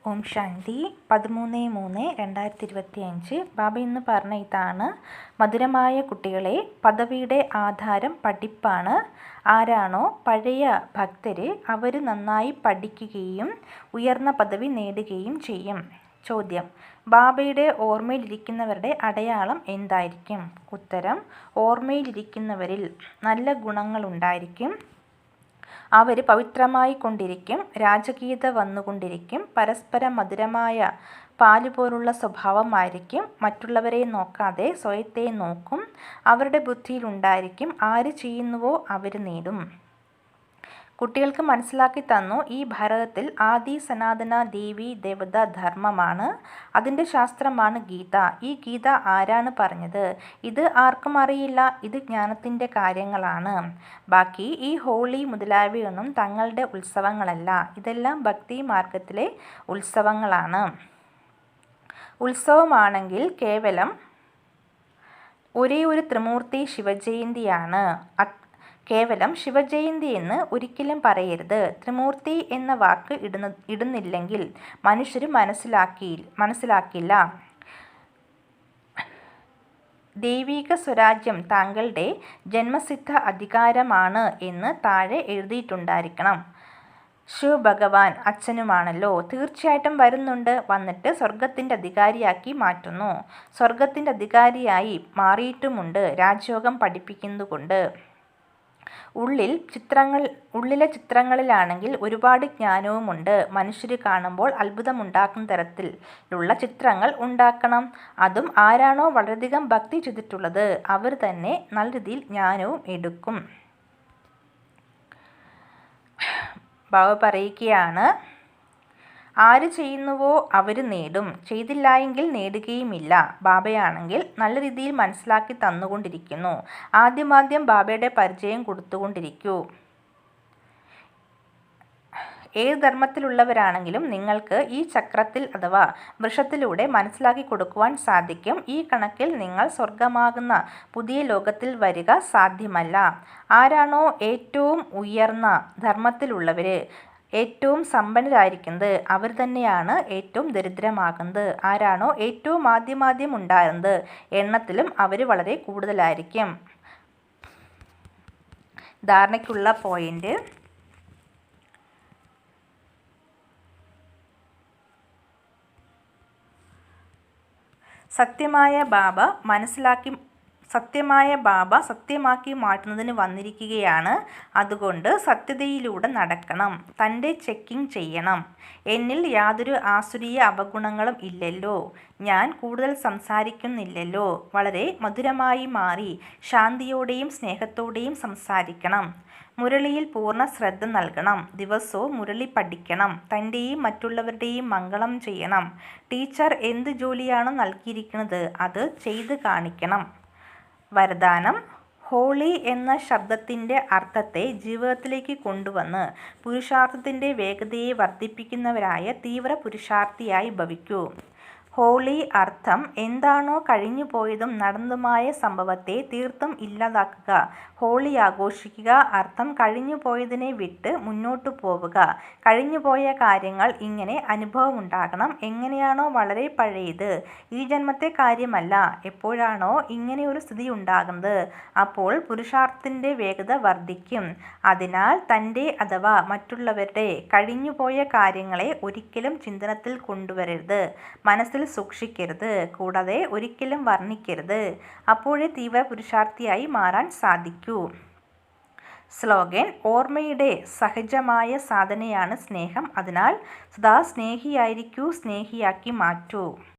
ഓം ശാന്തി 13/3/2025. ബാബ ഇന്ന് പറഞ്ഞ ഇതാണ്: മധുരമായ കുട്ടികളെ, പദവിയുടെ ആധാരം പഠിപ്പാണ്. ആരാണോ പഴയ ഭക്തര് അവർ നന്നായി പഠിക്കുകയും ഉയർന്ന പദവി നേടുകയും ചെയ്യും. ചോദ്യം: ബാബയുടെ ഓർമ്മയിലിരിക്കുന്നവരുടെ അടയാളം എന്തായിരിക്കും? ഉത്തരം: ഓർമ്മയിലിരിക്കുന്നവരിൽ നല്ല ഗുണങ്ങളുണ്ടായിരിക്കും. അവർ പവിത്രമായി കൊണ്ടിരിക്കും. രാജകീയത വന്നുകൊണ്ടിരിക്കും. പരസ്പരം മധുരമായ പാലുപോലുള്ള സ്വഭാവമായിരിക്കും. മറ്റുള്ളവരെ നോക്കാതെ സ്വയത്തെ നോക്കും. അവരുടെ ബുദ്ധിയിലുണ്ടായിരിക്കും ആര് ചെയ്യുന്നുവോ അവർ നേടും. കുട്ടികൾക്ക് മനസ്സിലാക്കി തന്നു, ഈ ഭാരതത്തിൽ ആദി സനാതന ദേവി ദേവത ധർമ്മമാണ്. അതിൻ്റെ ശാസ്ത്രമാണ് ഗീത. ഈ ഗീത ആരാണ് പറഞ്ഞത്? ഇത് ആർക്കും അറിയില്ല. ഇത് ജ്ഞാനത്തിൻ്റെ കാര്യങ്ങളാണ്. ബാക്കി ഈ ഹോളി മുതലായവയൊന്നും തങ്ങളുടെ ഉത്സവങ്ങളല്ല. ഇതെല്ലാം ഭക്തി മാർഗത്തിലെ ഉത്സവങ്ങളാണ്. ഉത്സവമാണെങ്കിൽ കേവലം ഒരേ ഒരു ത്രിമൂർത്തി ശിവജയന്തിയാണ്. കേവലം ശിവജയന്തി എന്ന് ഒരിക്കലും പറയരുത്. ത്രിമൂർത്തി എന്ന വാക്ക് ഇടുന്നില്ലെങ്കിൽ മനുഷ്യർ മനസ്സിലാക്കില്ല. ദൈവിക സ്വരാജ്യം താങ്കളുടെ ജന്മസിദ്ധ അധികാരമാണ് എന്ന് താഴെ എഴുതിയിട്ടുണ്ടായിരിക്കണം. ശിവഭഗവാൻ അച്ഛനുമാണല്ലോ. തീർച്ചയായിട്ടും വരുന്നുണ്ട്. വന്നിട്ട് സ്വർഗത്തിൻ്റെ അധികാരിയാക്കി മാറ്റുന്നു. സ്വർഗത്തിൻ്റെ അധികാരിയായി മാറിയിട്ടുമുണ്ട് രാജയോഗം പഠിപ്പിക്കുന്നതുകൊണ്ട്. ഉള്ളിലെ ചിത്രങ്ങളിലാണെങ്കിൽ ഒരുപാട് ജ്ഞാനവുമുണ്ട്. മനുഷ്യർ കാണുമ്പോൾ അത്ഭുതമുണ്ടാക്കുന്ന തരത്തിലുള്ള ചിത്രങ്ങൾ ഉണ്ടാക്കണം. അതും ആരാണോ വളരെയധികം ഭക്തി ചെയ്തിട്ടുള്ളത് അവർ തന്നെ നല്ല രീതിയിൽ ജ്ഞാനവും എടുക്കും. ബാബ പറയുകയാണ്, ആര് ചെയ്യുന്നുവോ അവർ നേടും. ചെയ്തില്ലായെങ്കിൽ നേടുകയുമില്ല. ബാബയാണെങ്കിൽ നല്ല രീതിയിൽ മനസ്സിലാക്കി തന്നുകൊണ്ടിരിക്കുന്നു. ആദ്യം ബാബയുടെ പരിചയം കൊടുത്തുകൊണ്ടിരിക്കൂ. ഏത് ധർമ്മത്തിലുള്ളവരാണെങ്കിലും നിങ്ങൾക്ക് ഈ ചക്രത്തിൽ അഥവാ വൃക്ഷത്തിലൂടെ മനസ്സിലാക്കി കൊടുക്കുവാൻ സാധിക്കും. ഈ കണക്കിൽ നിങ്ങൾ സ്വർഗമാകുന്ന പുതിയ ലോകത്തിൽ വരിക സാധ്യമല്ല. ആരാണോ ഏറ്റവും ഉയർന്ന ധർമ്മത്തിലുള്ളവർ ഏറ്റവും സമ്പന്നരായിരിക്കുന്നത് അവർ തന്നെയാണ് ഏറ്റവും ദരിദ്രമാകുന്നത്. ആരാണോ ഏറ്റവും ആദ്യം ഉണ്ടായിരുന്നത് എണ്ണത്തിലും അവർ വളരെ കൂടുതലായിരിക്കും. ധാരണയ്ക്കുള്ള പോയിന്റ്: സത്യമായ ബാബ സത്യമാക്കി മാറ്റുന്നതിന് വന്നിരിക്കുകയാണ്. അതുകൊണ്ട് സത്യതയിലൂടെ നടക്കണം. തൻ്റെ ചെക്കിംഗ് ചെയ്യണം. എന്നിൽ യാതൊരു ആസുരീയ അവഗുണങ്ങളും ഇല്ലല്ലോ. ഞാൻ കൂടുതൽ സംസാരിക്കുന്നില്ലല്ലോ. വളരെ മധുരമായി മാറി ശാന്തിയോടെയും സ്നേഹത്തോടെയും സംസാരിക്കണം. മുരളിയിൽ പൂർണ്ണ ശ്രദ്ധ നൽകണം. ദിവസവും മുരളി പഠിക്കണം. തൻ്റെയും മറ്റുള്ളവരുടെയും മംഗളം ചെയ്യണം. ടീച്ചർ എന്ത് ജോലിയാണോ നൽകിയിരിക്കുന്നത് അത് ചെയ്ത് കാണിക്കണം. വരദാനം: ഹോളി എന്ന ശബ്ദത്തിൻ്റെ അർത്ഥത്തെ ജീവിതത്തിലേക്ക് കൊണ്ടുവന്ന് പുരുഷാർത്ഥത്തിൻ്റെ വേഗതയെ വർദ്ധിപ്പിക്കുന്നവരായ തീവ്ര പുരുഷാർത്ഥിയായി ഭവിക്കൂ. ഹോളി അർത്ഥം എന്താണോ കഴിഞ്ഞുപോയതും നടന്നതുമായ സംഭവത്തെ തീർത്തും ഇല്ലാതാക്കുക. ഹോളി ആഘോഷിക്കുക അർത്ഥം കഴിഞ്ഞുപോയതിനെ വിട്ട് മുന്നോട്ടു പോവുക. കഴിഞ്ഞുപോയ കാര്യങ്ങൾ ഇങ്ങനെ അനുഭവമുണ്ടാകണം. എങ്ങനെയാണോ വളരെ പഴയത്, ഈ ജന്മത്തെ കാര്യമല്ല. എപ്പോഴാണോ ഇങ്ങനെ ഒരു സ്ഥിതി ഉണ്ടാകുന്നത് അപ്പോൾ പുരുഷാർത്ഥത്തിൻ്റെ വേഗത വർദ്ധിക്കും. അതിനാൽ തൻ്റെ അഥവാ മറ്റുള്ളവരുടെ കഴിഞ്ഞുപോയ കാര്യങ്ങളെ ഒരിക്കലും ചിന്തനത്തിൽ കൊണ്ടുവരരുത്. മനസ്സിൽ സൂക്ഷിക്കരുത്. കൂടാതെ ഒരിക്കലും വർണ്ണിക്കരുത്. അപ്പോഴേ തീവ്ര പുരുഷാർത്ഥിയായി മാറാൻ സാധിക്കൂ. സ്ലോഗൻ: ഓർമ്മയുടെ സഹജമായ സാധനയാണ് സ്നേഹം. അതിനാൽ സദാ സ്നേഹിയായിരിക്കൂ. സ്നേഹിയാക്കി മാറ്റൂ.